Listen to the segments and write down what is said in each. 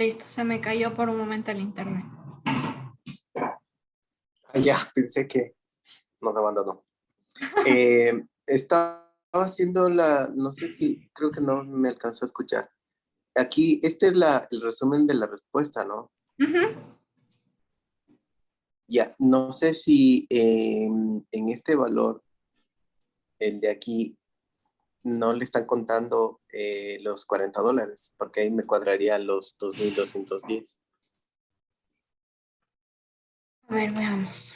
Listo, se me cayó por un momento el internet. Ya, pensé que nos abandonó. Estaba haciendo no sé si, creo que no me alcanzó a escuchar. Aquí, este es el resumen de la respuesta, ¿no? Ujú. Ya, no sé si en este valor, el de aquí, no le están contando los $40, porque ahí me cuadraría los 2,210. A ver, veamos.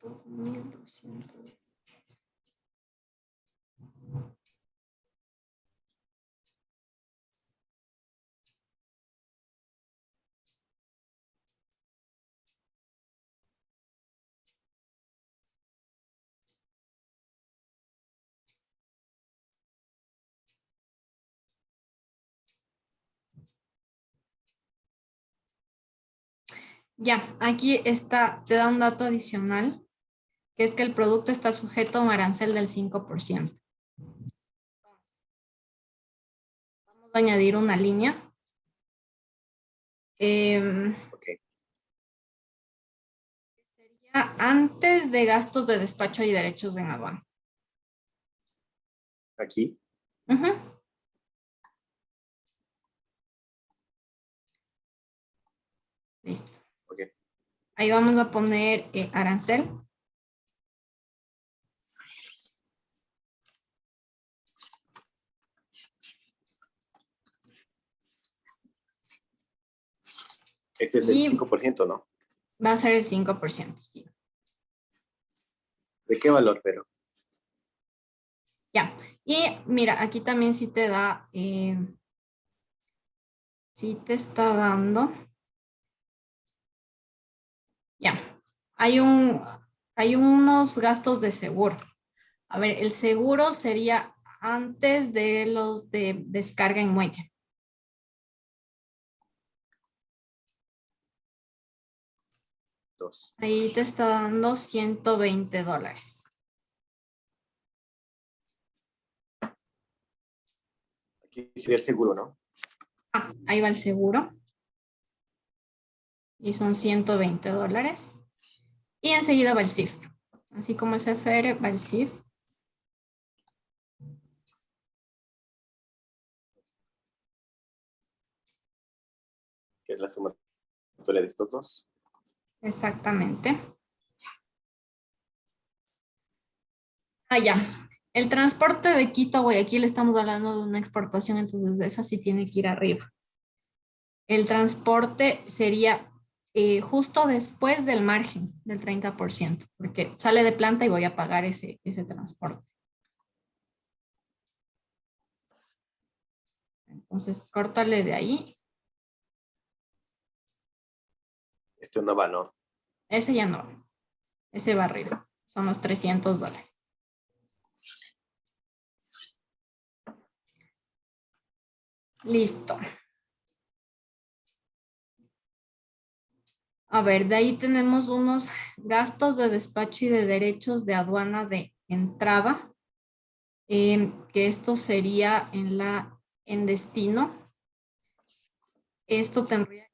2,200. Ya, aquí está, te da un dato adicional, que es que el producto está sujeto a un arancel del 5%. Vamos a añadir una línea. Ok, Sería antes de gastos de despacho y derechos en aduana. aquí, Ujú. Listo. ok. Ahí vamos a poner arancel. Este es el Y 5%, ¿no? va a ser el 5%, sí. ¿De qué valor, pero? Ya. Y mira, aquí también sí te está dando. Ya. Hay hay unos gastos de seguro. A ver, el seguro sería antes de los de descarga en muelle. Dos. Ahí te está dando $120. Aquí sería el seguro, ¿no? Ah, ahí va el seguro. Y son $120. Y enseguida va el CIF. Así como el CFR, va el CIF. Que es la sumatoria de estos dos. Exactamente. Ah, ya. El transporte de Quito a Guayaquil, estamos hablando de una exportación, entonces esa sí tiene que ir arriba. El transporte sería justo después del margen del 30%, porque sale de planta y voy a pagar ese transporte. Entonces, córtale de ahí. Este no va, ¿no? Ese ya no. Ese va arriba. Son los $300. Listo. A ver, de ahí tenemos unos gastos de despacho y de derechos de aduana de entrada, que esto sería en destino. Esto tendría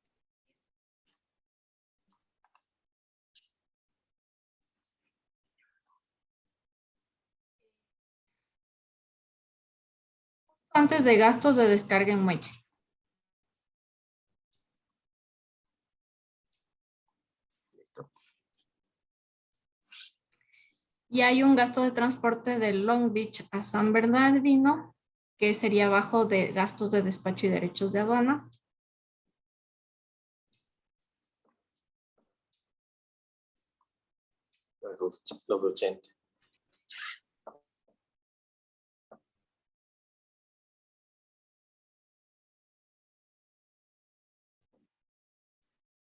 antes de gastos de descarga en muelle. Listo. Y hay un gasto de transporte de Long Beach a San Bernardino, que sería abajo de gastos de despacho y derechos de aduana. Los 80.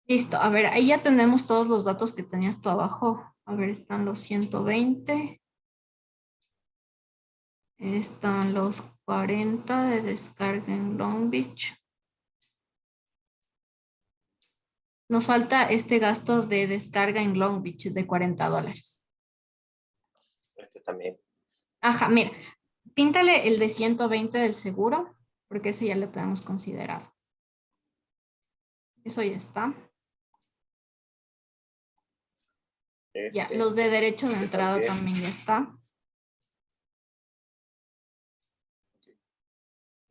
Listo, a ver, ahí ya tenemos todos los datos que tenías tú abajo. A ver, están los 120, están los 40 de descarga en Long Beach. Nos falta este gasto de descarga en Long Beach de $40. Este también. Ajá, mira, píntale el de 120 del seguro. porque ese ya lo tenemos considerado. Eso ya está. Ya, los de derecho de entrada también ya está.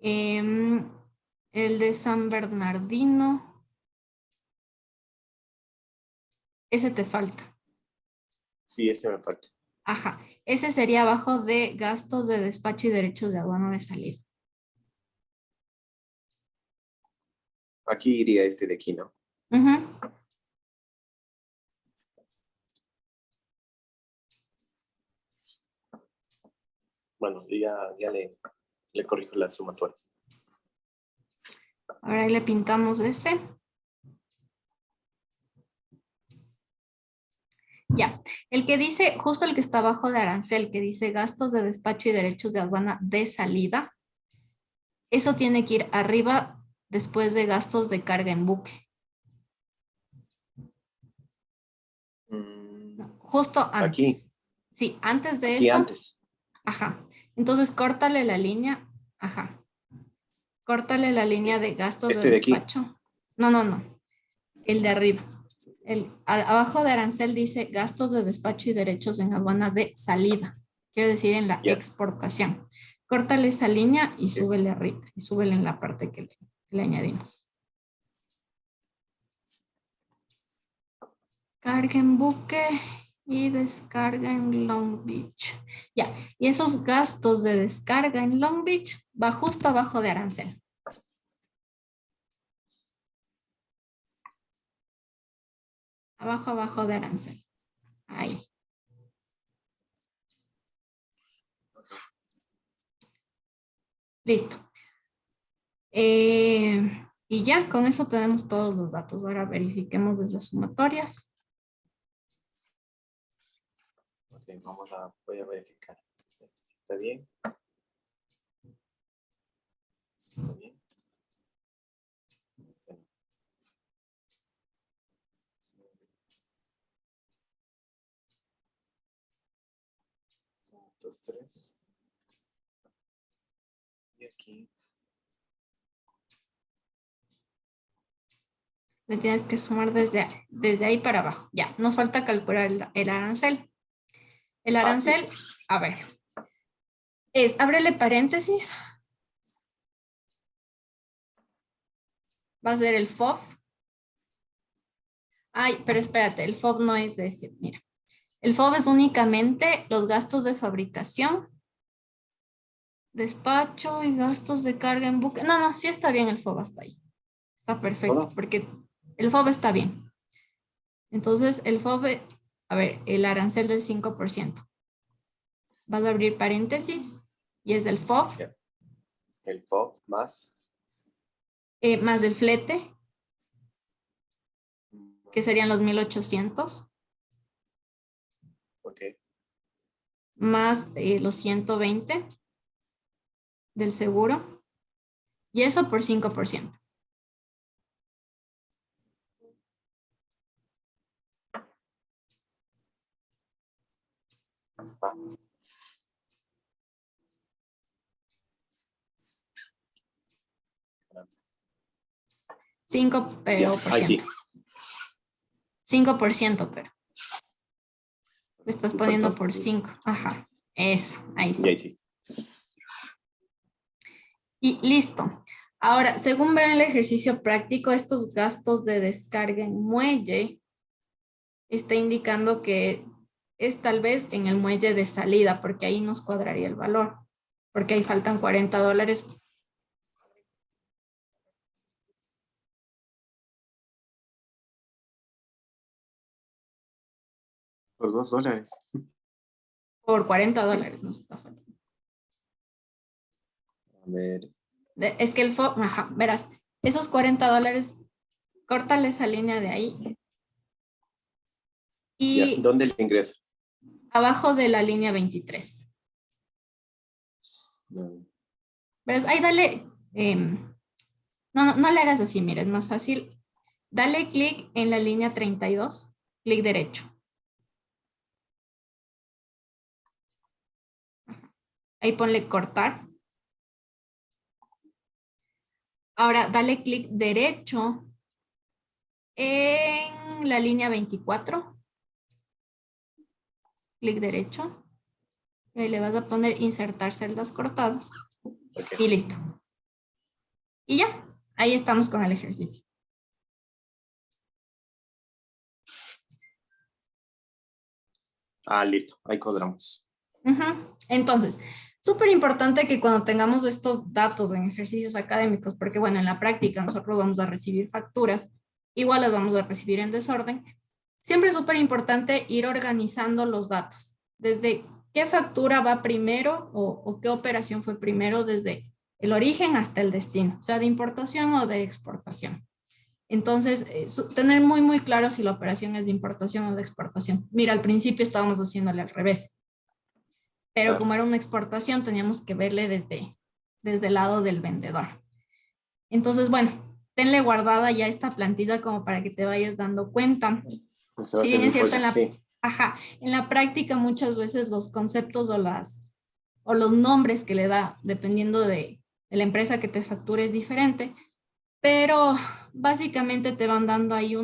El de San Bernardino. Ese te falta. Sí, este me falta. Ajá. Ese sería abajo de gastos de despacho y derechos de aduana de salida. Aquí iría este de aquí, ¿no? Ujú. Bueno, ya le corrijo las sumatorias. Ahora ahí le pintamos ese. Ya, el que dice, justo el que está abajo de arancel, que dice gastos de despacho y derechos de aduana de salida, eso tiene que ir arriba después de gastos de carga en buque. No, justo Aquí, antes. Sí, antes de aquí eso. antes. Ajá. Entonces, córtale la línea. Ajá. Córtale la línea de gastos de Este de aquí. despacho. No, no, no. El de arriba. Abajo de arancel dice gastos de despacho y derechos en aduana de salida. Quiere decir en la Ya. exportación. Córtale esa línea y súbele arriba. Y súbele en la parte que le añadimos. Carga en buque y descarga en Long Beach. Ya, y esos gastos de descarga en Long Beach va justo abajo de arancel. Abajo de arancel. Ahí. Listo. Y ya, con eso tenemos todos los datos. Ahora verifiquemos desde sumatorias. Ok, voy a verificar. Esto sí está bien. Esto está bien. Bueno. 2, 3. Y aquí. Le tienes que sumar desde ahí para abajo. Ya, nos falta calcular el arancel. El arancel, Sí. a ver, ábrele paréntesis. Va a ser el FOB. Ay, pero espérate, el FOB no es ese. Mira, el FOB es únicamente los gastos de fabricación, despacho y gastos de carga en buque. No, no, sí está bien el FOB hasta ahí. Está perfecto, ¿Todo? porque el FOB está bien. Entonces, el FOB, a ver, el arancel del 5%. Vas a abrir paréntesis y es el FOB, Ya. El FOB más. más el flete, que serían los 1,800, Ok. más los 120 del seguro, y eso por 5%. Ah, 5 ya, pero por ahí sí. ciento. 5%, pero lo estás Me poniendo faltó. por 5. Ajá, eso, ahí Y ahí sí. sí. Y listo. Ahora, según ver el ejercicio práctico, estos gastos de descarga en muelle está indicando que es tal vez en el muelle de salida, porque ahí nos cuadraría el valor, porque ahí faltan $40. Por $2. Por $40 nos está faltando. A ver. Es que ajá, verás, esos $40, córtale esa línea de ahí. Ya. Y ¿Dónde el ingreso? abajo de la línea 23. No. Verás, ahí dale, no le hagas así, mira, es más fácil. Dale clic en la línea 32, clic derecho. Ahí ponle cortar. Ahora dale clic derecho en la línea 24. Clic derecho. Y le vas a poner insertar celdas cortadas. Ok. Y listo. Y ya, ahí estamos con el ejercicio. Ah, listo. Ahí cuadramos. Ujú. Entonces, súper importante que cuando tengamos estos datos en ejercicios académicos, porque bueno, en la práctica nosotros vamos a recibir facturas, igual las vamos a recibir en desorden, siempre es súper importante ir organizando los datos. Desde qué factura va primero o qué operación fue primero desde el origen hasta el destino, o sea, de importación o de exportación. Entonces, tener muy, muy claro si la operación es de importación o de exportación. Mira, al principio estábamos haciéndole al revés, pero Claro. como era una exportación, teníamos que verle desde el lado del vendedor. Entonces, bueno, tenle guardada ya esta plantilla como para que te vayas dando cuenta. Este va a Si ser bien mi es cierto, joya, sí. en la práctica muchas veces los conceptos o los nombres que le da, dependiendo de la empresa que te facture, es diferente, pero básicamente te van dando ahí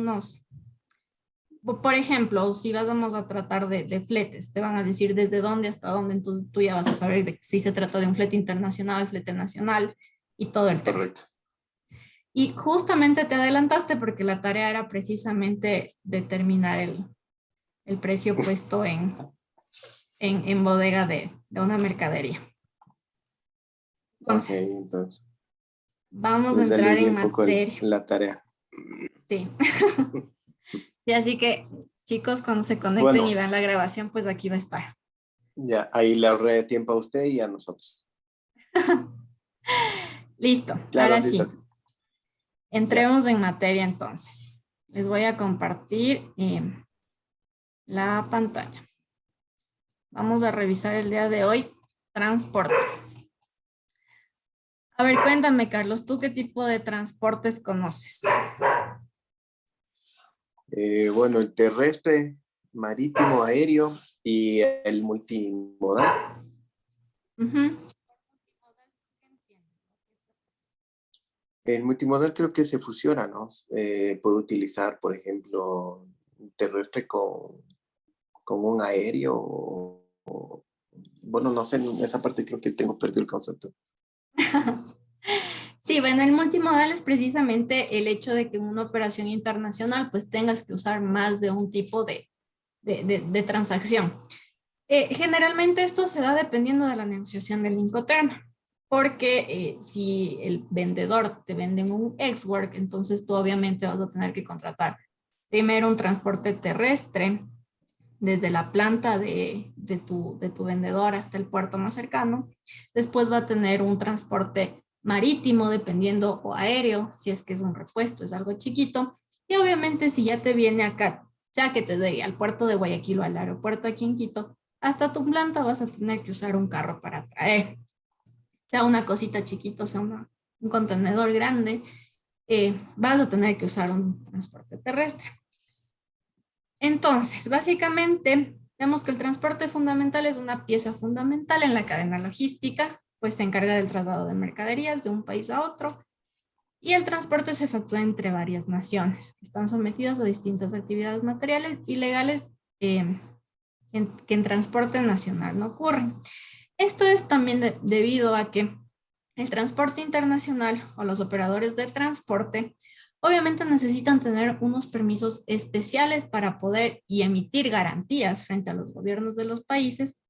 por ejemplo, si vamos a tratar de fletes, te van a decir desde dónde hasta dónde, entonces tú ya vas a saber si se trata de un flete internacional, flete nacional y todo el tema. Correcto. Y justamente te adelantaste porque la tarea era precisamente determinar el precio puesto en bodega de una mercadería. Ok, Entonces, entonces. vamos a Entonces ya entrar leí en un poco materia. la tarea. Sí. Sí, así que chicos, cuando se conecten Bueno, y vean la grabación, pues aquí va a estar. ya ahí le ahorré tiempo a usted y a nosotros. Listo, Claro, ahora sí, sí, ya. entremos en materia entonces. Les voy a compartir la pantalla. Vamos a revisar el día de hoy transportes. A ver, cuéntame, Carlos, ¿tú qué tipo de transportes conoces? Bueno, el terrestre, marítimo, aéreo y el multimodal. Ujú. El multimodal creo que se fusiona, ¿no? Puede utilizar, por ejemplo, un terrestre con un aéreo. Bueno, no sé, en esa parte creo que tengo perdido el concepto. Sí, bueno, el multimodal es precisamente el hecho de que en una operación internacional pues tengas que usar más de un tipo de transacción. Generalmente esto se da dependiendo de la negociación del Incoterm, porque si el vendedor te vende un ex-work, entonces tú obviamente vas a tener que contratar primero un transporte terrestre desde la planta de tu vendedor hasta el puerto más cercano. Después va a tener un transporte marítimo, dependiendo, o aéreo, si es que es un repuesto, es algo chiquito. Y obviamente si ya te viene acá, sea que te dé al puerto de Guayaquil o al aeropuerto aquí en Quito, hasta tu planta vas a tener que usar un carro para traer, sea una cosita chiquita, sea un contenedor grande, vas a tener que usar un transporte terrestre. Entonces, básicamente, vemos que el transporte fundamental es una pieza fundamental en la cadena logística, pues se encarga del traslado de mercaderías de un país a otro, y el transporte se efectúa entre varias naciones, que están sometidas a distintas actividades materiales y legales que en transporte nacional no ocurren. Esto es también debido a que el transporte internacional o los operadores de transporte obviamente necesitan tener unos permisos especiales para poder y emitir garantías frente a los gobiernos de los países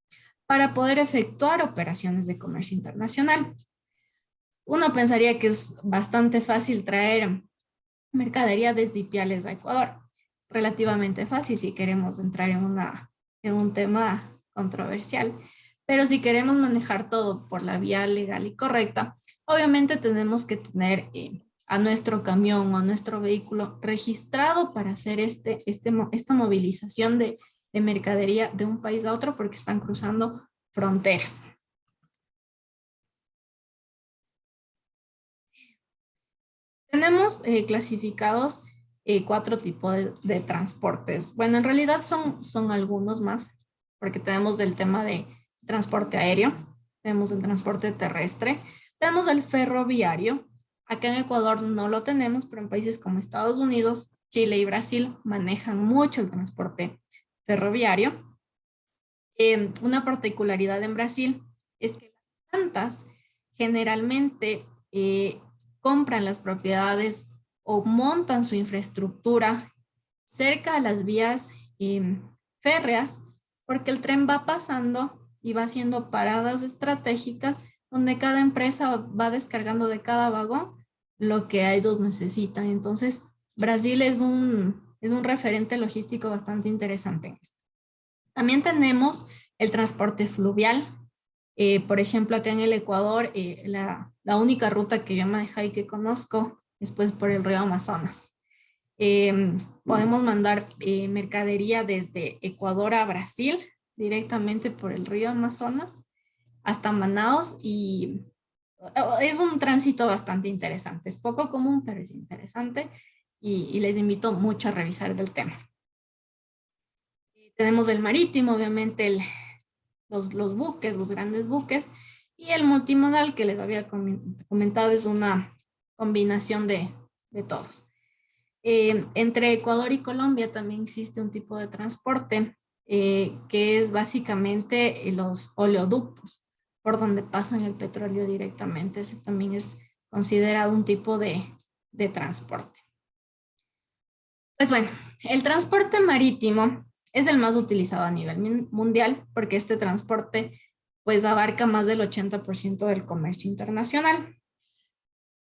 para poder efectuar operaciones de comercio internacional. Uno pensaría que es bastante fácil traer mercadería desde Ipiales a Ecuador. Relativamente fácil si queremos entrar en un tema controversial. Pero si queremos manejar todo por la vía legal y correcta, obviamente tenemos que tener a nuestro camión o a nuestro vehículo registrado para hacer esta movilización de mercadería de un país a otro porque están cruzando fronteras. Tenemos clasificados cuatro tipos de transportes. Bueno, en realidad son algunos más, porque tenemos el tema de transporte aéreo, tenemos el transporte terrestre, tenemos el ferroviario, Acá en Ecuador no lo tenemos, pero en países como Estados Unidos, Chile y Brasil manejan mucho el transporte ferroviario. Una particularidad en Brasil es que las plantas generalmente compran las propiedades o montan su infraestructura cerca a las vías férreas, porque el tren va pasando y va haciendo paradas estratégicas donde cada empresa va descargando de cada vagón lo que ellos necesitan. Entonces, Brasil es un referente logístico bastante interesante en esto. También tenemos el transporte fluvial. Por ejemplo, acá en el Ecuador, la única ruta que yo manejé y que conozco es pues por el río Amazonas. Podemos mandar mercadería desde Ecuador a Brasil directamente por el río Amazonas hasta Manaos y es un tránsito bastante interesante. Es poco común, pero es interesante y les invito mucho a revisar del tema. Tenemos el marítimo, obviamente los buques, los grandes buques, y el multimodal que les había comentado es una combinación de todos. Entre Ecuador y Colombia también existe un tipo de transporte que es básicamente los oleoductos, por donde pasan el petróleo directamente. Ese también es considerado un tipo de transporte. Pues bueno, el transporte marítimo es el más utilizado a nivel mundial porque este transporte pues abarca más del 80% del comercio internacional.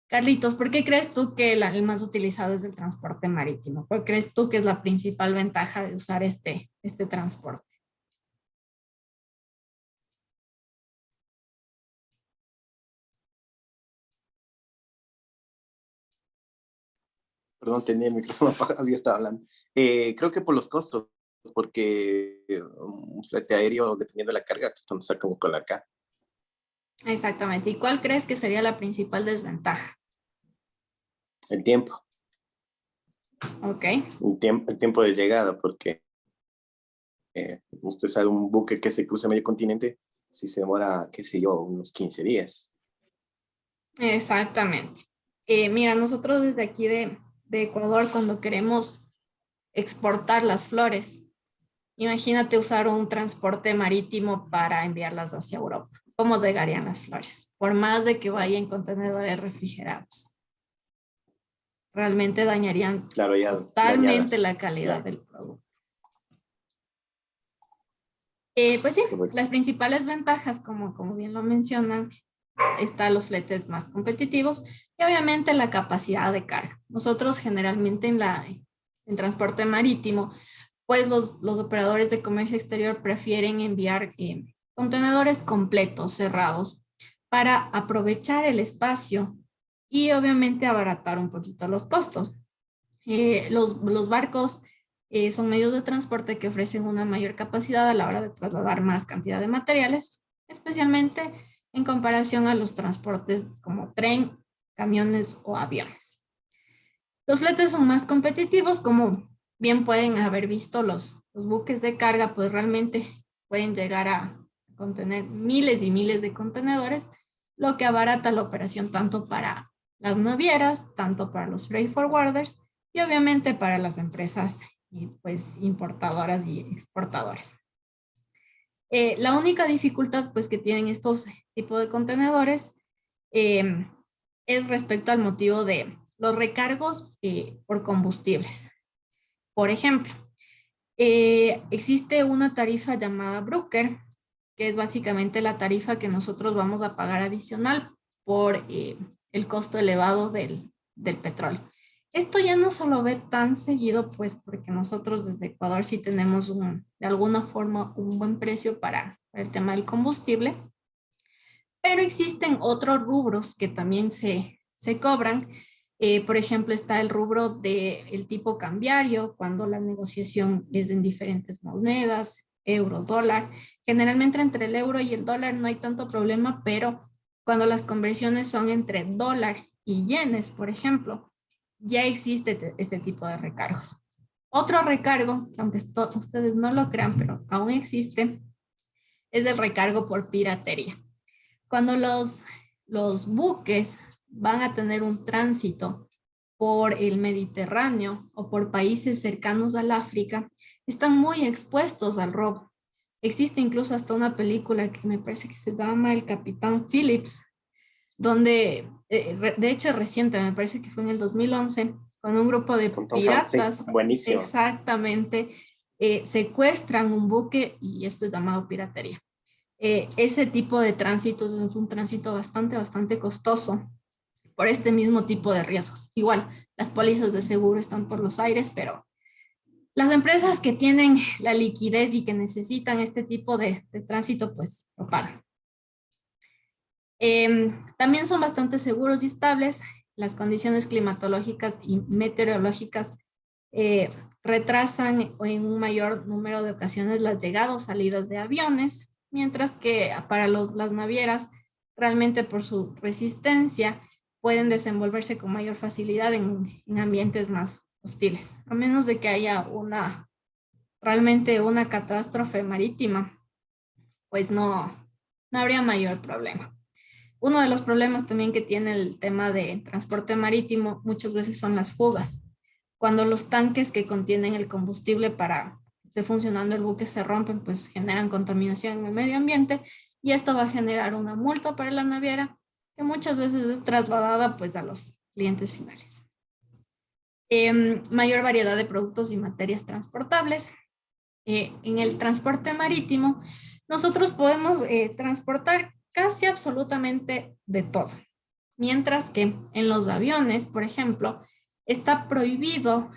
Carlitos, ¿por qué crees tú que el más utilizado es el transporte marítimo? ¿Cuál crees tú que es la principal ventaja de usar este transporte? Perdón, tenía el micrófono apagado, yo estaba hablando. Creo que por los costos, porque un flete aéreo, dependiendo de la carga, nos saca un con la acá. Exactamente. ¿Y cuál crees que sería la principal desventaja? El tiempo. Ok. El tiempo de llegada, porque usted sabe, un buque que se cruza medio continente, si se demora, qué sé yo, unos 15 días. Exactamente. Mira, nosotros desde aquí de Ecuador, cuando queremos exportar las flores, imagínate usar un transporte marítimo para enviarlas hacia Europa. ¿Cómo llegarían las flores? Por más de que vaya en contenedores refrigerados. Realmente dañarían Claro, ya totalmente la dañadas. calidad Claro, del producto. Pues sí, correcto. las principales ventajas, como bien lo mencionan, están los fletes más competitivos y obviamente la capacidad de carga. Nosotros generalmente en transporte marítimo, pues los operadores de comercio exterior prefieren enviar contenedores completos, cerrados, para aprovechar el espacio y obviamente abaratar un poquito los costos. Los barcos son medios de transporte que ofrecen una mayor capacidad a la hora de trasladar más cantidad de materiales, especialmente en comparación a los transportes como tren, camiones o aviones. Los fletes son más competitivos, como bien pueden haber visto los buques de carga, pues realmente pueden llegar a contener miles y miles de contenedores, lo que abarata la operación tanto para las navieras, tanto para los freight forwarders y obviamente para las empresas pues, importadoras y exportadoras. La única dificultad pues, que tienen estos tipos de contenedores es respecto al motivo de los recargos por combustibles. Por ejemplo, existe una tarifa llamada Broker, que es básicamente la tarifa que nosotros vamos a pagar adicional por el costo elevado del petróleo. Esto ya no se lo ve tan seguido, pues porque nosotros desde Ecuador sí tenemos de alguna forma un buen precio para el tema del combustible, pero existen otros rubros que también se cobran. Por ejemplo, está el rubro del tipo cambiario, cuando la negociación es en diferentes monedas, euro, dólar. Generalmente entre el euro y el dólar no hay tanto problema, pero cuando las conversiones son entre dólar y yenes, por ejemplo, ya existe este tipo de recargos. Otro recargo, aunque ustedes no lo crean, pero aún existe, es el recargo por piratería. Cuando los buques van a tener un tránsito por el Mediterráneo o por países cercanos al África, están muy expuestos al robo. Existe incluso hasta una película que me parece que se llama El Capitán Phillips, donde, de hecho reciente, me parece que fue en el 2011, con un grupo de Con Tom Hanks, sí, piratas, buenísimo. exactamente, secuestran un buque y esto es llamado piratería. Ese tipo de tránsitos es un tránsito bastante costoso por este mismo tipo de riesgos. Igual, las pólizas de seguro están por los aires, pero las empresas que tienen la liquidez y que necesitan este tipo de tránsito, pues lo pagan. También son bastante seguros y estables. Las condiciones climatológicas y meteorológicas retrasan en un mayor número de ocasiones las llegadas o salidas de aviones, mientras que para las navieras, realmente por su resistencia, pueden desenvolverse con mayor facilidad en ambientes más hostiles, a menos de que haya realmente una catástrofe marítima, pues no habría mayor problema. Uno de los problemas también que tiene el tema de transporte marítimo muchas veces son las fugas. Cuando los tanques que contienen el combustible para que esté funcionando el buque se rompen, pues generan contaminación en el medio ambiente y esto va a generar una multa para la naviera que muchas veces es trasladada pues a los clientes finales. Mayor variedad de productos y materias transportables. En el transporte marítimo, nosotros podemos transportar casi absolutamente de todo. Mientras que en los aviones, por ejemplo, está prohibido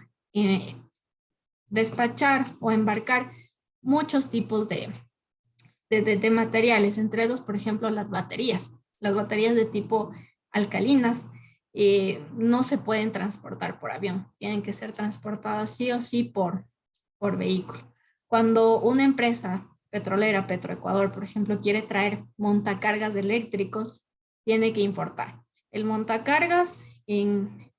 despachar o embarcar muchos tipos de materiales, entre ellos, por ejemplo, las baterías. Las baterías de tipo alcalinas no se pueden transportar por avión, tienen que ser transportadas sí o sí por vehículo. Cuando una empresa petrolera, Petroecuador, por ejemplo, quiere traer montacargas eléctricos, tiene que importar el montacargas en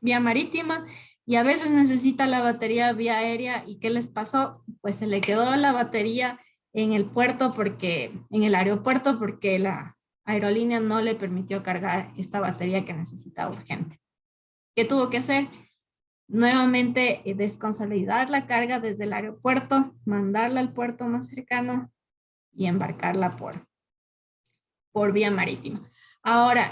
vía marítima y a veces necesita la batería vía aérea. ¿Y qué les pasó? Pues se le quedó la batería en el puerto en el aeropuerto porque la aerolínea no le permitió cargar esta batería que necesitaba urgente. ¿Qué tuvo que hacer? Nuevamente desconsolidar la carga desde el aeropuerto, mandarla al puerto más cercano y embarcarla por vía marítima. Ahora,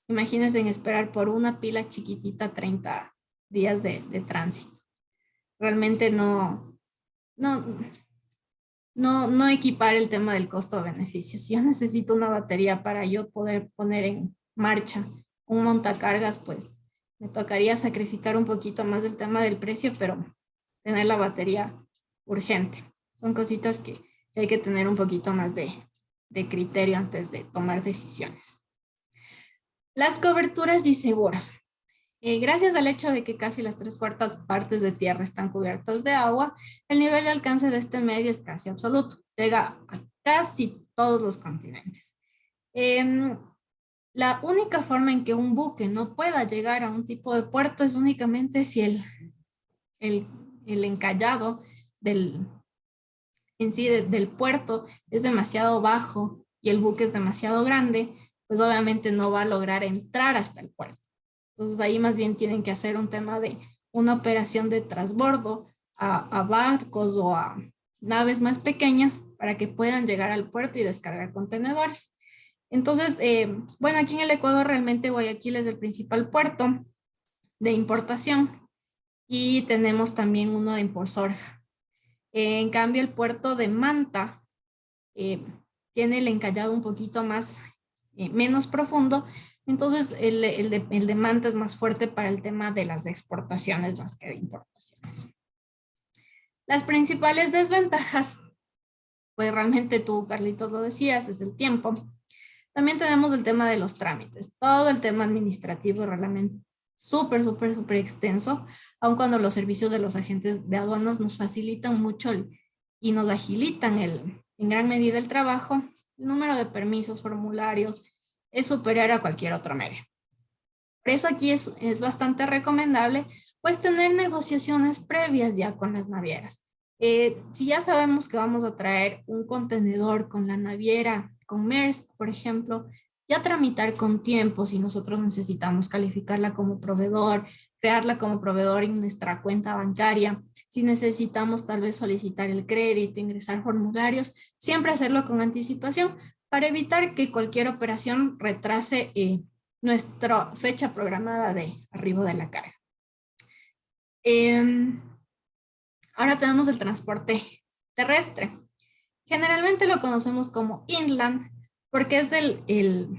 imagínense en esperar por una pila chiquitita 30 días de tránsito. Realmente no equipar el tema del costo-beneficio. Si yo necesito una batería para yo poder poner en marcha un montacargas, pues me tocaría sacrificar un poquito más del tema del precio, pero tener la batería urgente. Son cositas que hay que tener un poquito más de criterio antes de tomar decisiones. Las coberturas y seguros. Gracias al hecho de que casi las 3/4 partes de tierra están cubiertas de agua, el nivel de alcance de este medio es casi absoluto. Llega a casi todos los continentes. La única forma en que un buque no pueda llegar a un tipo de puerto es únicamente si el encallado en sí del puerto es demasiado bajo y el buque es demasiado grande, pues obviamente no va a lograr entrar hasta el puerto. Entonces ahí más bien tienen que hacer un tema de una operación de transbordo a barcos o a naves más pequeñas para que puedan llegar al puerto y descargar contenedores. Entonces, bueno, aquí en el Ecuador realmente Guayaquil es el principal puerto de importación y tenemos también uno de Imporsorja. En cambio, el puerto de Manta tiene el encallado un poquito menos profundo, entonces el de Manta es más fuerte para el tema de las exportaciones más que de importaciones. Las principales desventajas, pues realmente tú, Carlitos, lo decías, es el tiempo. También tenemos el tema de los trámites, todo el tema administrativo realmente súper extenso, aun cuando los servicios de los agentes de aduanas nos facilitan mucho y nos agilitan en gran medida el trabajo. El número de permisos, formularios, es superior a cualquier otro medio. Por eso aquí es bastante recomendable pues tener negociaciones previas ya con las navieras. Si ya sabemos que vamos a traer un contenedor con la naviera, con Maersk, por ejemplo, ya tramitar con tiempo si nosotros necesitamos calificarla como proveedor, crearla como proveedor en nuestra cuenta bancaria, si necesitamos tal vez solicitar el crédito, ingresar formularios, siempre hacerlo con anticipación para evitar que cualquier operación retrase nuestra fecha programada de arribo de la carga. Ahora tenemos el transporte terrestre. Generalmente lo conocemos como inland porque es el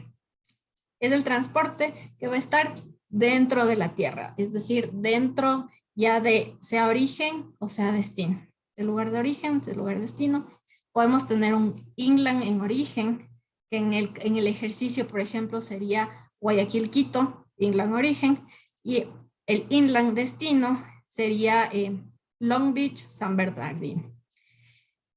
transporte que va a estar dentro de la tierra, es decir, dentro ya de sea origen o sea destino. El lugar de origen, del lugar de destino. Podemos tener un inland en origen, que en el ejercicio, por ejemplo, sería Guayaquil-Quito, inland origen, y el inland destino sería Long Beach, San Bernardino.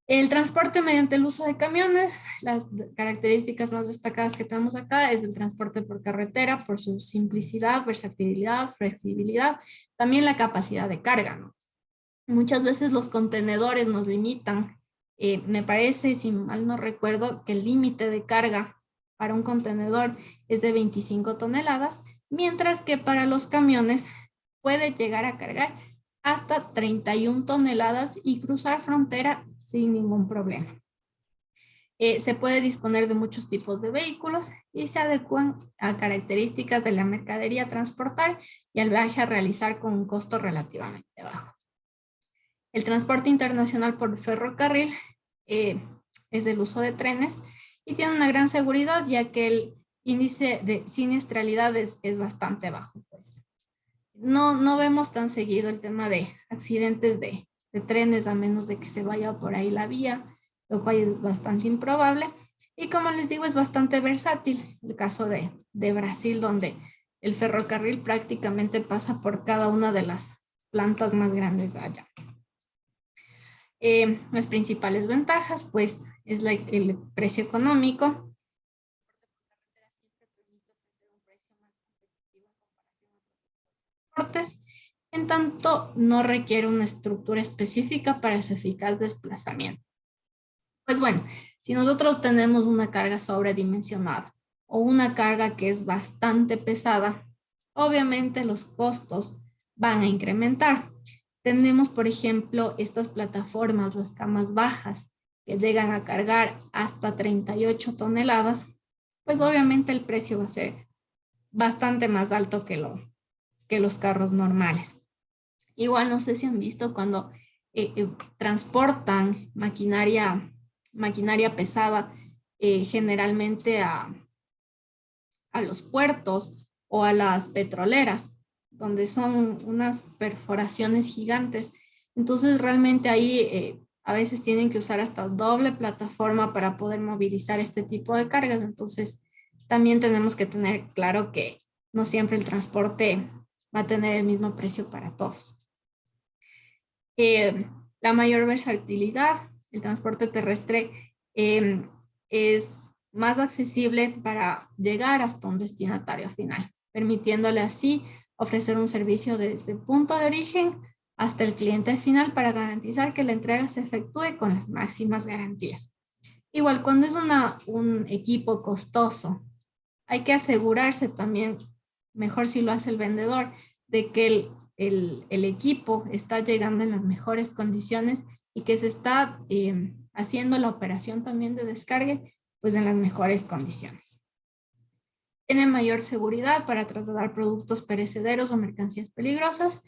El transporte mediante el uso de camiones, las características más destacadas que tenemos acá es el transporte por carretera, por su simplicidad, versatilidad, flexibilidad, también la capacidad de carga, ¿no? Muchas veces los contenedores nos limitan. Me parece, si mal no recuerdo, que el límite de carga para un contenedor es de 25 toneladas, mientras que para los camiones puede llegar a cargar hasta 31 toneladas y cruzar frontera sin ningún problema. Se puede disponer de muchos tipos de vehículos y se adecuan a características de la mercadería a transportar y al viaje a realizar con un costo relativamente bajo. El transporte internacional por ferrocarril es el uso de trenes y tiene una gran seguridad ya que el índice de siniestralidad es bastante bajo. Pues. No vemos tan seguido el tema de accidentes de trenes a menos de que se vaya por ahí la vía, lo cual es bastante improbable. Y como les digo, es bastante versátil. El caso de Brasil, donde el ferrocarril prácticamente pasa por cada una de las plantas más grandes allá. Las principales ventajas, pues, es el precio económico. En tanto, no requiere una estructura específica para su eficaz desplazamiento. Pues bueno, si nosotros tenemos una carga sobredimensionada o una carga que es bastante pesada, obviamente los costos van a incrementar. Tenemos, por ejemplo, estas plataformas, las camas bajas, que llegan a cargar hasta 38 toneladas, pues obviamente el precio va a ser bastante más alto que los carros normales. Igual no sé si han visto cuando transportan maquinaria pesada generalmente a los puertos o a las petroleras, donde son unas perforaciones gigantes. Entonces realmente ahí a veces tienen que usar hasta doble plataforma para poder movilizar este tipo de cargas. Entonces también tenemos que tener claro que no siempre el transporte va a tener el mismo precio para todos. La mayor versatilidad, el transporte terrestre es más accesible para llegar hasta un destinatario final, permitiéndole así ofrecer un servicio desde el punto de origen hasta el cliente final para garantizar que la entrega se efectúe con las máximas garantías. Igual, cuando es un equipo costoso, hay que asegurarse también, mejor si lo hace el vendedor, de que el equipo está llegando en las mejores condiciones y que se está haciendo la operación también de descargue pues en las mejores condiciones. Tiene mayor seguridad para trasladar productos perecederos o mercancías peligrosas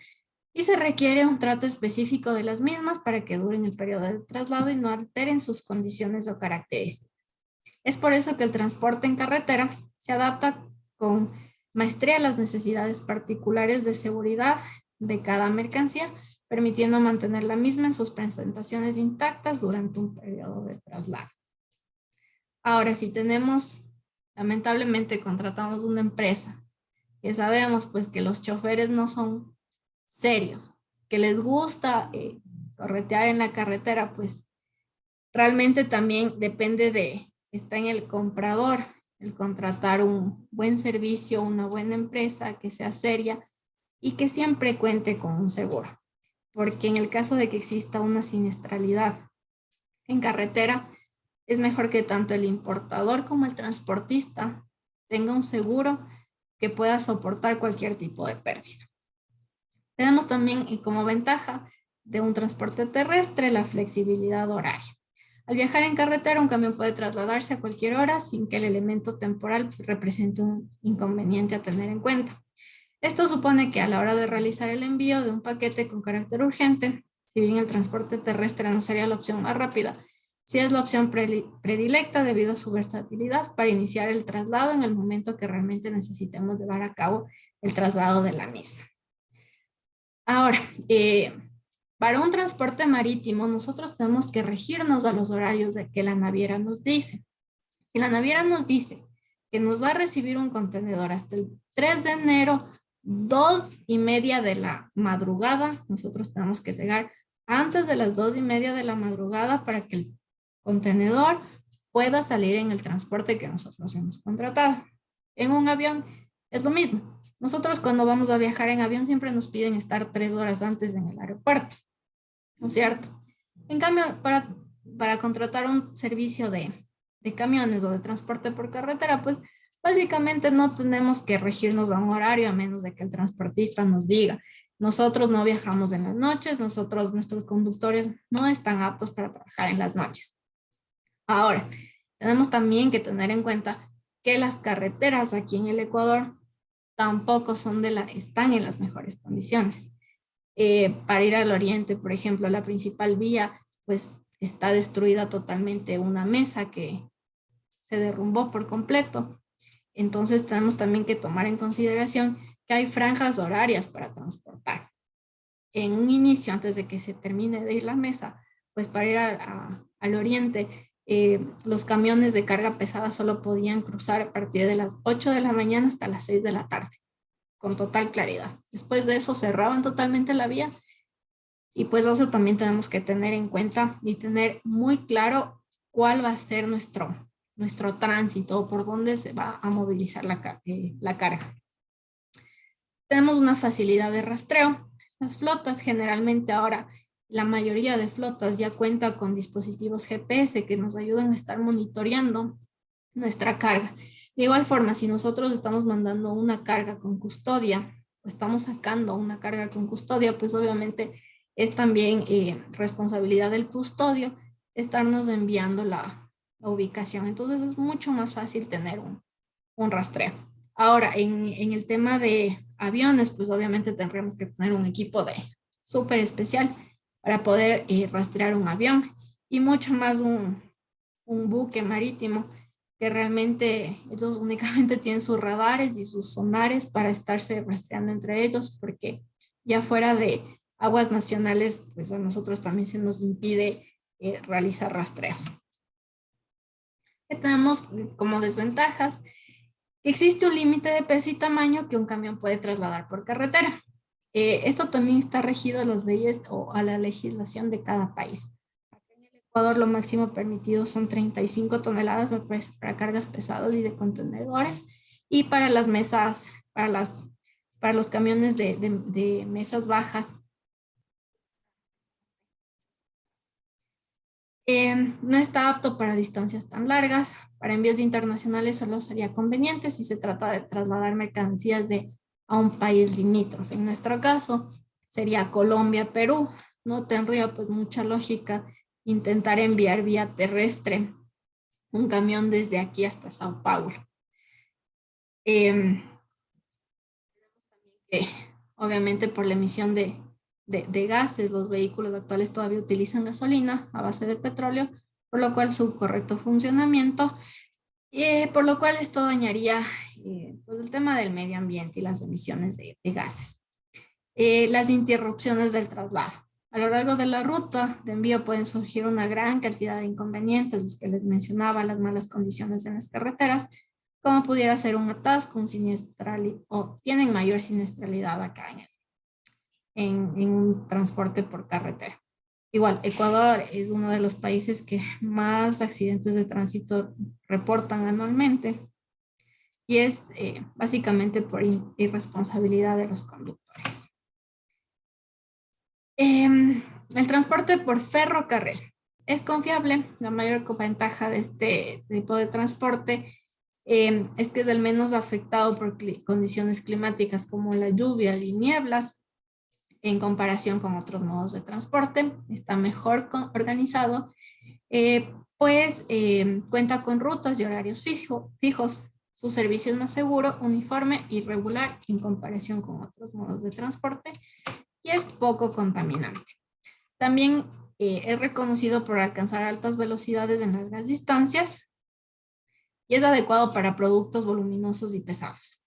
y se requiere un trato específico de las mismas para que duren el periodo de traslado y no alteren sus condiciones o características. Es por eso que el transporte en carretera se adapta con maestría a las necesidades particulares de seguridad de cada mercancía, permitiendo mantener la misma en sus presentaciones intactas durante un periodo de traslado. Ahora, si lamentablemente contratamos una empresa que sabemos pues que los choferes no son serios, que les gusta corretear en la carretera, pues realmente también está en el comprador el contratar un buen servicio, una buena empresa que sea seria y que siempre cuente con un seguro. Porque en el caso de que exista una siniestralidad en carretera, es mejor que tanto el importador como el transportista tenga un seguro que pueda soportar cualquier tipo de pérdida. Tenemos también como ventaja de un transporte terrestre la flexibilidad horaria. Al viajar en carretera, un camión puede trasladarse a cualquier hora sin que el elemento temporal represente un inconveniente a tener en cuenta. Esto supone que a la hora de realizar el envío de un paquete con carácter urgente, si bien el transporte terrestre no sería la opción más rápida, sí es la opción predilecta debido a su versatilidad para iniciar el traslado en el momento que realmente necesitemos llevar a cabo el traslado de la misma. Ahora, para un transporte marítimo, nosotros tenemos que regirnos a los horarios de que la naviera nos dice. Si la naviera nos dice que nos va a recibir un contenedor hasta el 3 de enero, 2:30 de la madrugada, nosotros tenemos que llegar antes de las 2:30 de la madrugada para que el contenedor pueda salir en el transporte que nosotros hemos contratado. En un avión es lo mismo. Nosotros cuando vamos a viajar en avión siempre nos piden estar 3 horas antes en el aeropuerto, ¿no es cierto? En cambio, para contratar un servicio de camiones o de transporte por carretera, pues básicamente no tenemos que regirnos a un horario a menos de que el transportista nos diga. Nosotros no viajamos en las noches, nuestros conductores no están aptos para trabajar en las noches. Ahora, tenemos también que tener en cuenta que las carreteras aquí en el Ecuador tampoco están en las mejores condiciones. Para ir al oriente, por ejemplo, la principal vía, pues está destruida totalmente una mesa que se derrumbó por completo. Entonces tenemos también que tomar en consideración que hay franjas horarias para transportar. En un inicio, antes de que se termine de ir la mesa, pues para ir al oriente, los camiones de carga pesada solo podían cruzar a partir de las 8 de la mañana hasta las 6 de la tarde, con total claridad. Después de eso cerraban totalmente la vía y pues eso también tenemos que tener en cuenta y tener muy claro cuál va a ser nuestro tránsito, por dónde se va a movilizar la carga. Tenemos una facilidad de rastreo. Las flotas generalmente ahora, la mayoría de flotas ya cuenta con dispositivos GPS que nos ayudan a estar monitoreando nuestra carga. De igual forma, si nosotros estamos mandando una carga con custodia o estamos sacando una carga con custodia, pues obviamente es también responsabilidad del custodio estarnos enviando la ubicación. Entonces es mucho más fácil tener un rastreo. Ahora, en el tema de aviones, pues obviamente tendríamos que tener un equipo súper especial para poder rastrear un avión y mucho más un buque marítimo que realmente ellos únicamente tienen sus radares y sus sonares para estarse rastreando entre ellos, porque ya fuera de aguas nacionales, pues a nosotros también se nos impide realizar rastreos. ¿Qué tenemos como desventajas? Existe un límite de peso y tamaño que un camión puede trasladar por carretera. Esto también está regido a las leyes o a la legislación de cada país. En el Ecuador lo máximo permitido son 35 toneladas para cargas pesadas y de contenedores, y para las mesas, para los camiones de mesas bajas, no está apto para distancias tan largas. Para envíos internacionales solo sería conveniente si se trata de trasladar mercancías a un país limítrofe. En nuestro caso sería Colombia, Perú. No tendría pues mucha lógica intentar enviar vía terrestre un camión desde aquí hasta Sao Paulo. Obviamente por la emisión de gases, los vehículos actuales todavía utilizan gasolina a base de petróleo, por lo cual su correcto funcionamiento, por lo cual esto dañaría pues el tema del medio ambiente y las emisiones de gases. Las interrupciones del traslado. A lo largo de la ruta de envío pueden surgir una gran cantidad de inconvenientes, los que les mencionaba, las malas condiciones en las carreteras, como pudiera ser un atasco, o tienen mayor siniestralidad acá en un transporte por carretera. Igual, Ecuador es uno de los países que más accidentes de tránsito reportan anualmente y es básicamente por irresponsabilidad de los conductores. El transporte por ferrocarril es confiable. La mayor ventaja de este tipo de transporte es que es el menos afectado por condiciones climáticas como la lluvia y nieblas en comparación con otros modos de transporte. Está mejor organizado, pues cuenta con rutas y horarios fijos. Su servicio es más seguro, uniforme y regular en comparación con otros modos de transporte y es poco contaminante. También es reconocido por alcanzar altas velocidades en largas distancias y es adecuado para productos voluminosos y pesados.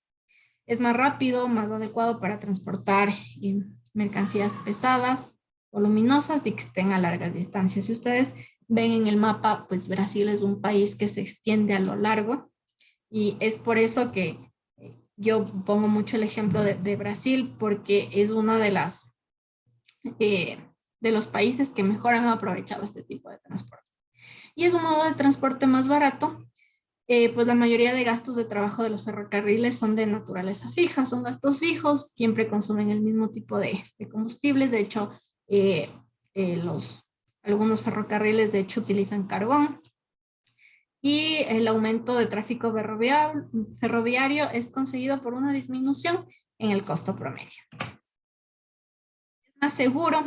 Es más rápido, más adecuado para transportar mercancías pesadas, voluminosas y que estén a largas distancias. Si ustedes ven en el mapa, pues Brasil es un país que se extiende a lo largo y es por eso que yo pongo mucho el ejemplo de Brasil porque es una de los países que mejor han aprovechado este tipo de transporte. Y es un modo de transporte más barato, pues la mayoría de gastos de trabajo de los ferrocarriles son de naturaleza fija, son gastos fijos, siempre consumen el mismo tipo de combustibles. De hecho, eh, eh, los, algunos ferrocarriles de hecho utilizan carbón. Y el aumento de tráfico ferroviario es conseguido por una disminución en el costo promedio. Es más seguro,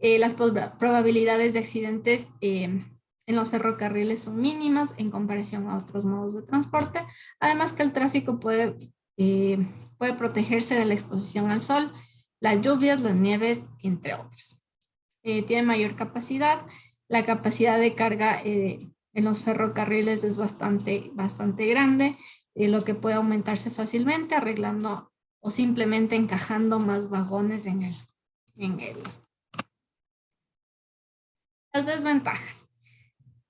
las probabilidades de accidentes en los ferrocarriles son mínimas en comparación a otros modos de transporte, además que el tráfico puede protegerse de la exposición al sol, las lluvias, las nieves, entre otras. Tiene mayor capacidad, la capacidad de carga en los ferrocarriles es bastante grande, lo que puede aumentarse fácilmente arreglando o simplemente encajando más vagones en el. Las desventajas.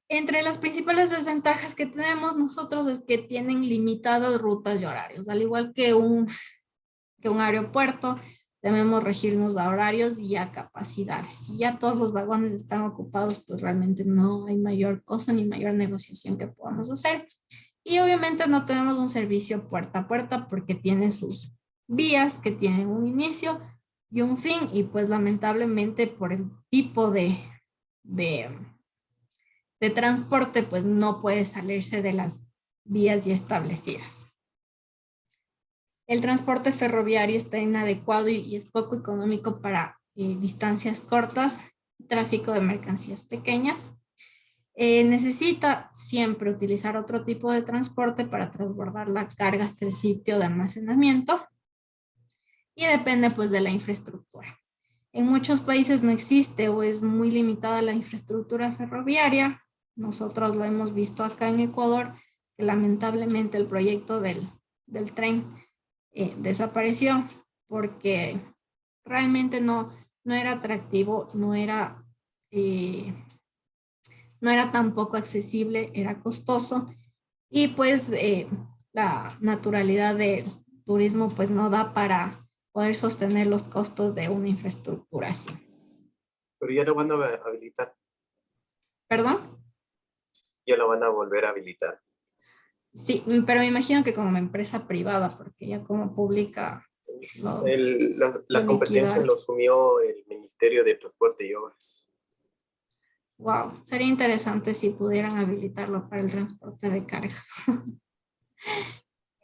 Entre las principales desventajas que tenemos nosotros es que tienen limitadas rutas y horarios. Al igual que un aeropuerto, debemos regirnos a horarios y a capacidades. Si ya todos los vagones están ocupados, pues realmente no hay mayor cosa ni mayor negociación que podamos hacer. Y obviamente no tenemos un servicio puerta a puerta porque tiene sus vías que tienen un inicio y un fin, y pues lamentablemente por el tipo de transporte, pues no puede salirse de las vías ya establecidas. El transporte ferroviario está inadecuado y es poco económico para distancias cortas, tráfico de mercancías pequeñas. Necesita siempre utilizar otro tipo de transporte para transbordar la carga hasta el sitio de almacenamiento y depende pues de la infraestructura. En muchos países no existe o es muy limitada la infraestructura ferroviaria. Nosotros lo hemos visto acá en Ecuador, que lamentablemente el proyecto del tren desapareció porque realmente no era atractivo, no era tampoco accesible, era costoso y pues la naturalidad del turismo pues no da para poder sostener los costos de una infraestructura así. Pero ya lo van a habilitar. ¿Perdón? Ya lo van a volver a habilitar. Sí, pero me imagino que como empresa privada, porque ya como pública la competencia lo asumió el Ministerio de Transporte y Obras. Wow, sería interesante si pudieran habilitarlo para el transporte de cargas.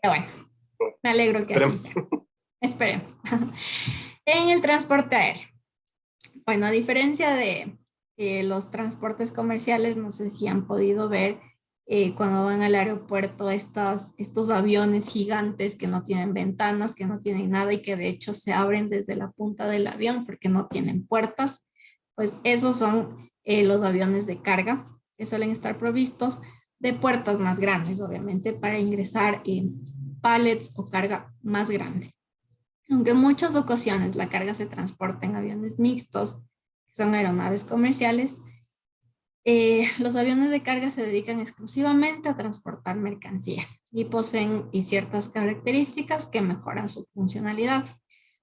Pero bueno, me alegro que así sea. Esperemos. En el transporte aéreo. Bueno, a diferencia de los transportes comerciales, no sé si han podido ver cuando van al aeropuerto estos aviones gigantes que no tienen ventanas, que no tienen nada y que de hecho se abren desde la punta del avión porque no tienen puertas. Pues esos son los aviones de carga que suelen estar provistos de puertas más grandes, obviamente, para ingresar pallets o carga más grande. Aunque en muchas ocasiones la carga se transporta en aviones mixtos, que son aeronaves comerciales, los aviones de carga se dedican exclusivamente a transportar mercancías y poseen ciertas características que mejoran su funcionalidad.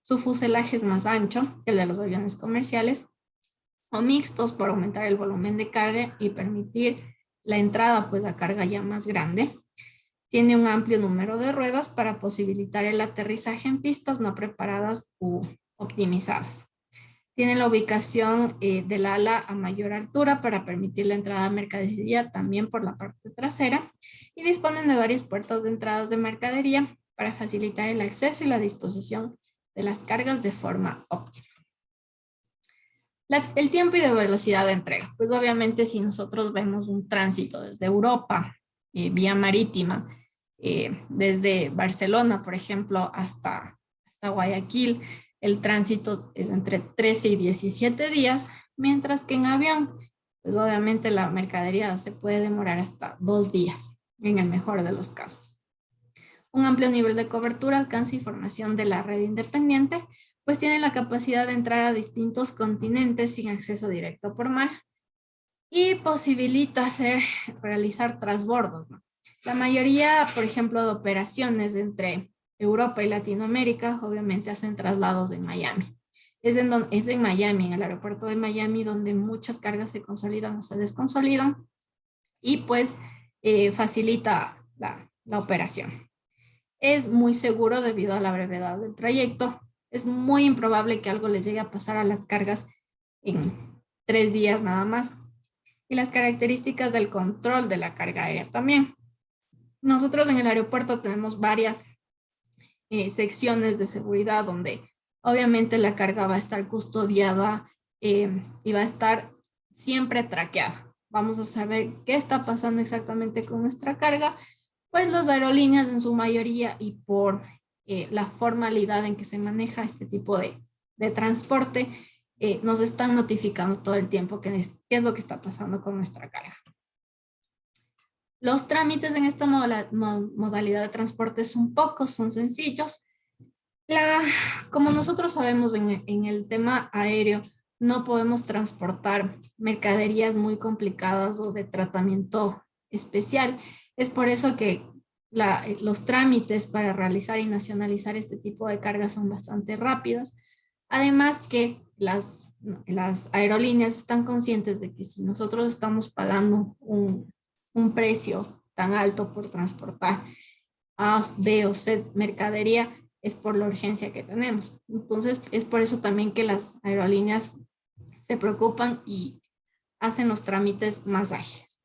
Su fuselaje es más ancho que el de los aviones comerciales o mixtos por aumentar el volumen de carga y permitir la entrada pues a carga ya más grande. Tiene un amplio número de ruedas para posibilitar el aterrizaje en pistas no preparadas u optimizadas. Tienen la ubicación del ala a mayor altura para permitir la entrada de mercadería también por la parte trasera y disponen de varias puertas de entradas de mercadería para facilitar el acceso y la disposición de las cargas de forma óptima. El tiempo y de velocidad de entrega. Pues obviamente si nosotros vemos un tránsito desde Europa, vía marítima, desde Barcelona, por ejemplo, hasta Guayaquil, el tránsito es entre 13 y 17 días, mientras que en avión, pues obviamente la mercadería se puede demorar hasta 2 días, en el mejor de los casos. Un amplio nivel de cobertura alcanza información de la red independiente, pues tiene la capacidad de entrar a distintos continentes sin acceso directo por mar y posibilita realizar transbordos, ¿no? La mayoría, por ejemplo, de operaciones entre Europa y Latinoamérica, obviamente hacen traslados en Miami. Es en Miami, en el aeropuerto de Miami, donde muchas cargas se consolidan o se desconsolidan y pues facilita la operación. Es muy seguro debido a la brevedad del trayecto. Es muy improbable que algo le llegue a pasar a las cargas en 3 días nada más. Y las características del control de la carga aérea también. Nosotros en el aeropuerto tenemos varias secciones de seguridad donde obviamente la carga va a estar custodiada y va a estar siempre traqueada. Vamos a saber qué está pasando exactamente con nuestra carga. Pues las aerolíneas en su mayoría y por la formalidad en que se maneja este tipo de transporte, nos están notificando todo el tiempo qué es lo que está pasando con nuestra carga. Los trámites en esta modalidad de transporte son sencillos. Como nosotros sabemos en el tema aéreo, no podemos transportar mercaderías muy complicadas o de tratamiento especial. Es por eso que los trámites para realizar y nacionalizar este tipo de cargas son bastante rápidas. Además que las aerolíneas están conscientes de que si nosotros estamos pagando un precio tan alto por transportar A, B o C mercadería, es por la urgencia que tenemos. Entonces, es por eso también que las aerolíneas se preocupan y hacen los trámites más ágiles.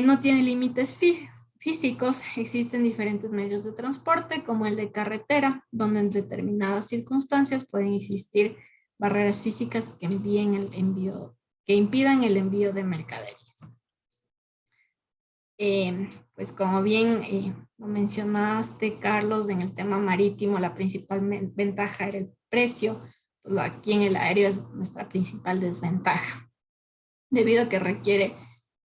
No tiene límites físicos, existen diferentes medios de transporte, como el de carretera, donde en determinadas circunstancias pueden existir barreras físicas que impidan el envío de mercaderías. Pues como bien lo mencionaste, Carlos, en el tema marítimo la principal ventaja era el precio, pues aquí en el aéreo es nuestra principal desventaja, debido a que requiere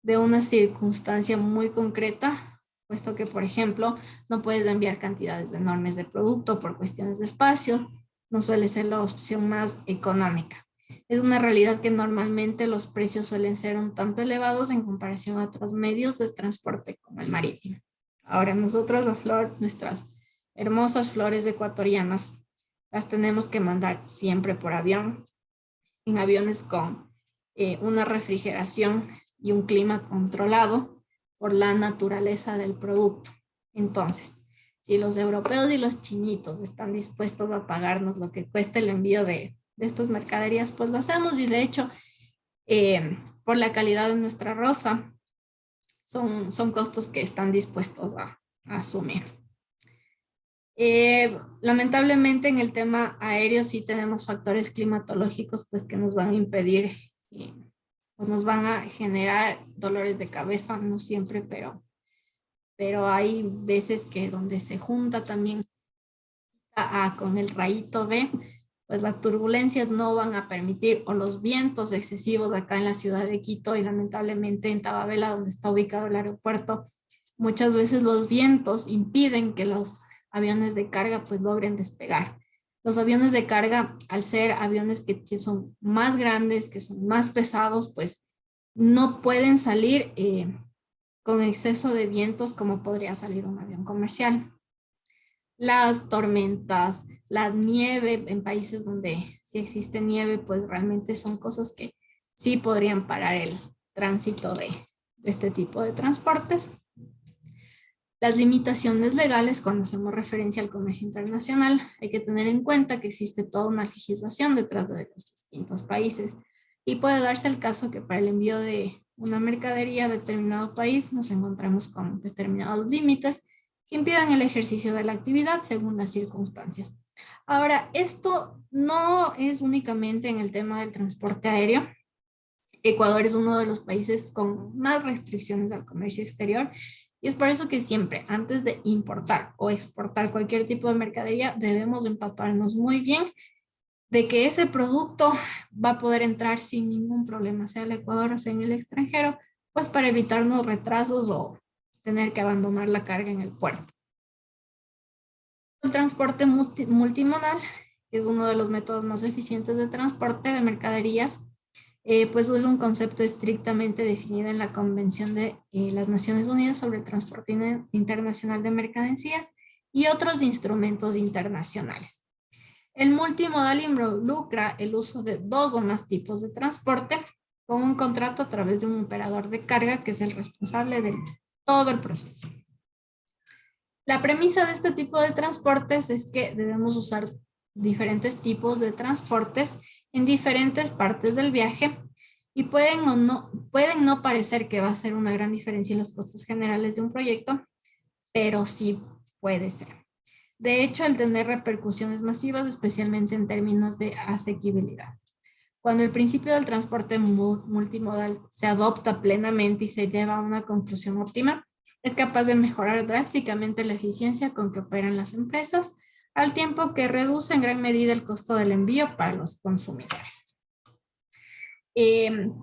de una circunstancia muy concreta, puesto que, por ejemplo, no puedes enviar cantidades enormes de producto por cuestiones de espacio, no suele ser la opción más económica. Es una realidad que normalmente los precios suelen ser un tanto elevados en comparación a otros medios de transporte como el marítimo. Ahora nosotros nuestras hermosas flores ecuatorianas, las tenemos que mandar siempre por avión, en aviones con una refrigeración y un clima controlado por la naturaleza del producto. Entonces, si los europeos y los chinitos están dispuestos a pagarnos lo que cuesta el envío de estas mercaderías, pues lo hacemos y de hecho, por la calidad de nuestra rosa, son costos que están dispuestos a asumir. Lamentablemente en el tema aéreo sí tenemos factores climatológicos pues que nos van a impedir pues nos van a generar dolores de cabeza, no siempre, pero hay veces que donde se junta también con el rayito B, pues las turbulencias no van a permitir, o los vientos excesivos acá en la ciudad de Quito y lamentablemente en Tababela, donde está ubicado el aeropuerto, muchas veces los vientos impiden que los aviones de carga pues logren despegar. Los aviones de carga, al ser aviones que son más grandes, que son más pesados, pues no pueden salir con exceso de vientos como podría salir un avión comercial. Las tormentas, la nieve en países donde sí existe nieve, pues realmente son cosas que sí podrían parar el tránsito de este tipo de transportes. Las limitaciones legales, cuando hacemos referencia al comercio internacional, hay que tener en cuenta que existe toda una legislación detrás de los distintos países y puede darse el caso que para el envío de una mercadería a determinado país nos encontramos con determinados límites que impidan el ejercicio de la actividad según las circunstancias. Ahora, esto no es únicamente en el tema del transporte aéreo. Ecuador es uno de los países con más restricciones al comercio exterior y es por eso que siempre, antes de importar o exportar cualquier tipo de mercadería, debemos empaparnos muy bien de que ese producto va a poder entrar sin ningún problema, sea el Ecuador o sea en el extranjero, pues para evitarnos retrasos o tener que abandonar la carga en el puerto. El transporte multimodal es uno de los métodos más eficientes de transporte de mercaderías, pues es un concepto estrictamente definido en la Convención de las Naciones Unidas sobre el Transporte Internacional de Mercancías y otros instrumentos internacionales. El multimodal involucra el uso de dos o más tipos de transporte con un contrato a través de un operador de carga que es el responsable de todo el proceso. La premisa de este tipo de transportes es que debemos usar diferentes tipos de transportes en diferentes partes del viaje y pueden no parecer que va a ser una gran diferencia en los costos generales de un proyecto, pero sí puede ser. De hecho, al tener repercusiones masivas, especialmente en términos de asequibilidad. Cuando el principio del transporte multimodal se adopta plenamente y se lleva a una conclusión óptima, es capaz de mejorar drásticamente la eficiencia con que operan las empresas, al tiempo que reduce en gran medida el costo del envío para los consumidores.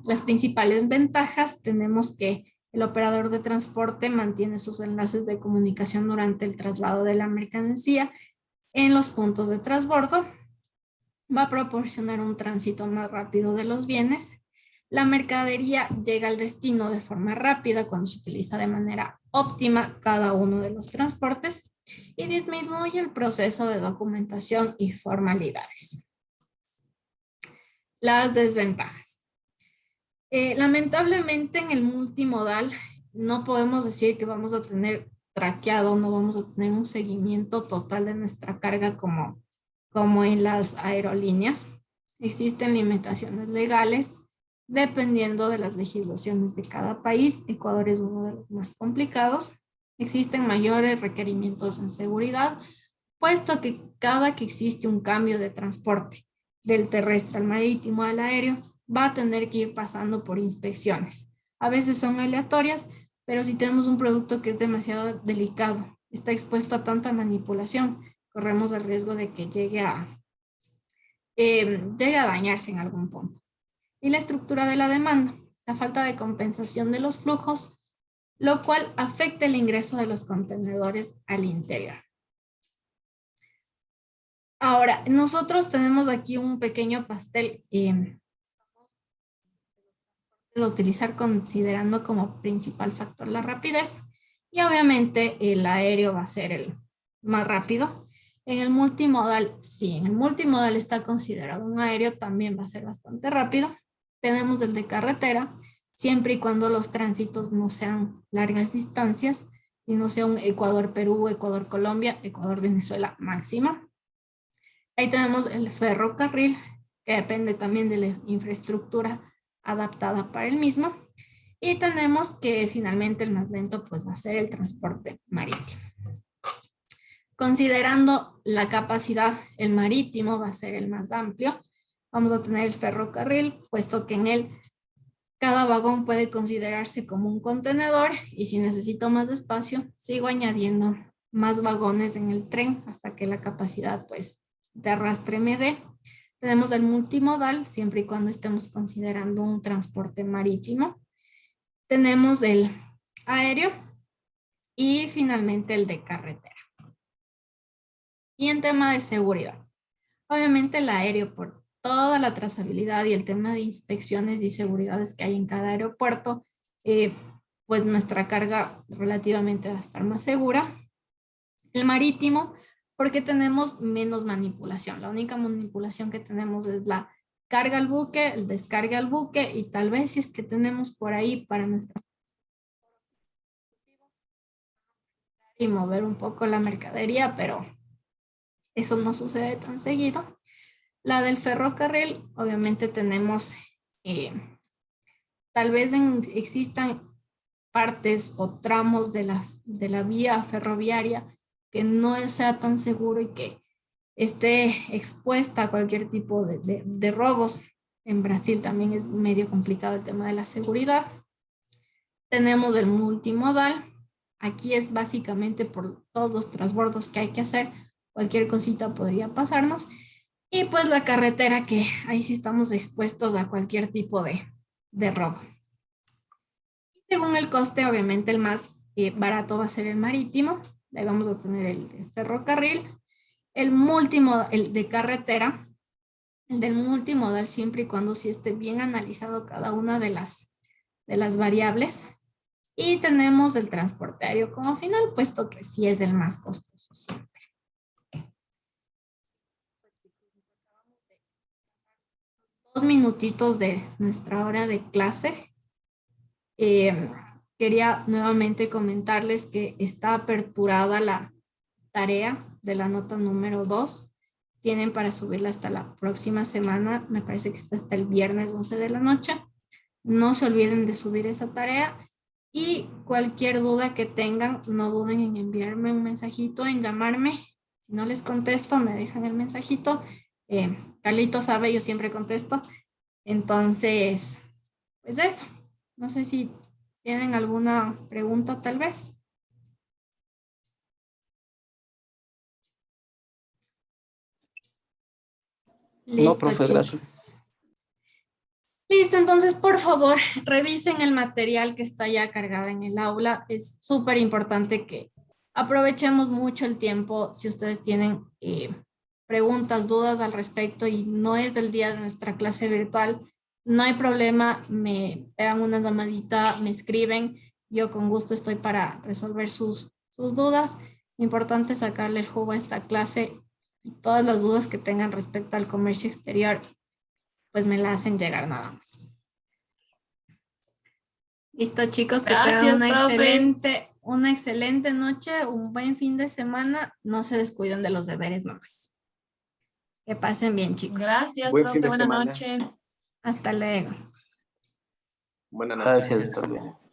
Las principales ventajas tenemos que el operador de transporte mantiene sus enlaces de comunicación durante el traslado de la mercancía en los puntos de transbordo, va a proporcionar un tránsito más rápido de los bienes. La mercadería llega al destino de forma rápida cuando se utiliza de manera óptima cada uno de los transportes y disminuye el proceso de documentación y formalidades. Las desventajas. Lamentablemente en el multimodal no podemos decir que vamos a tener traqueado, no vamos a tener un seguimiento total de nuestra carga como en las aerolíneas. Existen limitaciones legales dependiendo de las legislaciones de cada país. Ecuador es uno de los más complicados. Existen mayores requerimientos en seguridad, puesto que cada que existe un cambio de transporte del terrestre al marítimo al aéreo, va a tener que ir pasando por inspecciones. A veces son aleatorias, pero si tenemos un producto que es demasiado delicado, está expuesto a tanta manipulación, corremos el riesgo de que llegue a dañarse en algún punto. Y la estructura de la demanda, la falta de compensación de los flujos, lo cual afecta el ingreso de los contenedores al interior. Ahora, nosotros tenemos aquí un pequeño pastel de utilizar considerando como principal factor la rapidez y obviamente el aéreo va a ser el más rápido. En el multimodal, sí, en el multimodal está considerado un aéreo, también va a ser bastante rápido. Tenemos el de carretera, siempre y cuando los tránsitos no sean largas distancias y no sea un Ecuador-Perú, Ecuador-Colombia, Ecuador-Venezuela máxima. Ahí tenemos el ferrocarril, que depende también de la infraestructura adaptada para el mismo. Y tenemos que finalmente el más lento pues va a ser el transporte marítimo. Considerando la capacidad, el marítimo va a ser el más amplio. Vamos a tener el ferrocarril, puesto que en él cada vagón puede considerarse como un contenedor y si necesito más espacio, sigo añadiendo más vagones en el tren hasta que la capacidad pues de arrastre me dé. Tenemos el multimodal, siempre y cuando estemos considerando un transporte marítimo. Tenemos el aéreo y finalmente el de carretera. Y en tema de seguridad, obviamente el aéreo por toda la trazabilidad y el tema de inspecciones y seguridades que hay en cada aeropuerto, pues nuestra carga relativamente va a estar más segura. El marítimo, porque tenemos menos manipulación. La única manipulación que tenemos es la carga al buque, el descargue al buque y tal vez si es que tenemos por ahí para nuestra y mover un poco la mercadería, pero eso no sucede tan seguido. La del ferrocarril, obviamente tenemos, tal vez existan partes o tramos de la vía ferroviaria que no sea tan seguro y que esté expuesta a cualquier tipo de robos. En Brasil también es medio complicado el tema de la seguridad. Tenemos el multimodal. Aquí es básicamente por todos los transbordos que hay que hacer. Cualquier cosita podría pasarnos. Y pues la carretera, que ahí sí estamos expuestos a cualquier tipo de robo. Según el coste, obviamente el más barato va a ser el marítimo. Ahí vamos a tener el ferrocarril. El multimodal, el de carretera, el del multimodal, siempre y cuando sí esté bien analizado cada una de las variables. Y tenemos el transporte aéreo como final, puesto que sí es el más costoso siempre. 2 minutitos de nuestra hora de clase. Quería nuevamente comentarles que está aperturada la tarea de la nota número 2. Tienen para subirla hasta la próxima semana. Me parece que está hasta el viernes 11 de la noche. No se olviden de subir esa tarea. Y cualquier duda que tengan, no duden en enviarme un mensajito, en llamarme. Si no les contesto, me dejan el mensajito. Carlito sabe, yo siempre contesto. Entonces, pues eso. No sé si tienen alguna pregunta tal vez. No, Listo, profe, chicos. gracias. Listo, entonces por favor revisen el material que está ya cargado en el aula. Es súper importante que aprovechemos mucho el tiempo. Si ustedes tienen preguntas, dudas al respecto y no es el día de nuestra clase virtual, no hay problema, me pegan una llamadita, me escriben. Yo con gusto estoy para resolver sus dudas. Importante sacarle el jugo a esta clase y todas las dudas que tengan respecto al comercio exterior, pues me la hacen llegar nada más. Listo, chicos, que tengan una excelente noche, un buen fin de semana. No se descuiden de los deberes nomás. Que pasen bien, chicos. Gracias, Buen profe. fin de Buenas semana. noches. Hasta luego. Buenas noches. Gracias, está bien.